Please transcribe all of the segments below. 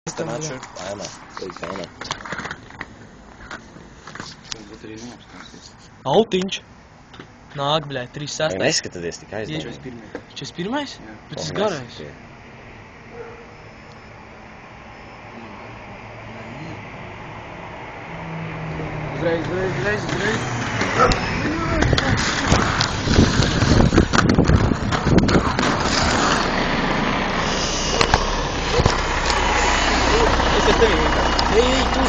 Stanāšu ēnā, līdz ēnā. Varbūt arī neapstāsies. Autiņš. Nāk, bļē, 36. Neskatāties tik aizdomīgi. 41? Jā. Bet tas garais. Uzreiz. Es ar tevi vienkārši. Ej, tu!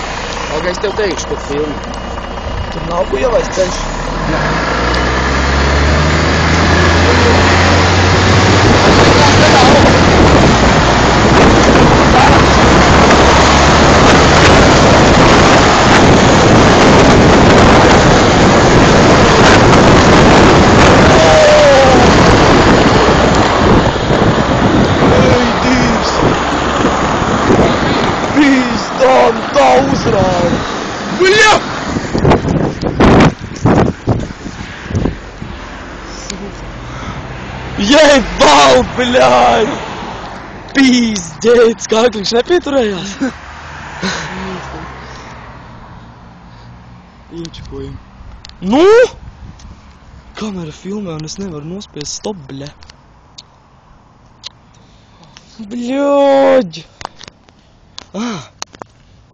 Alga, es tev teikšu, kad filmu. Tur nav ko ielaist ceļš. Pīstam, tā uzrāda! Bļa! Jebal, bļāj! Pīzdēt, skākliņš nepieturējās? Inčukojam. Nu? Kamera filmē un es nevaru nospiest stop, bļa. Bļoģ! Ah!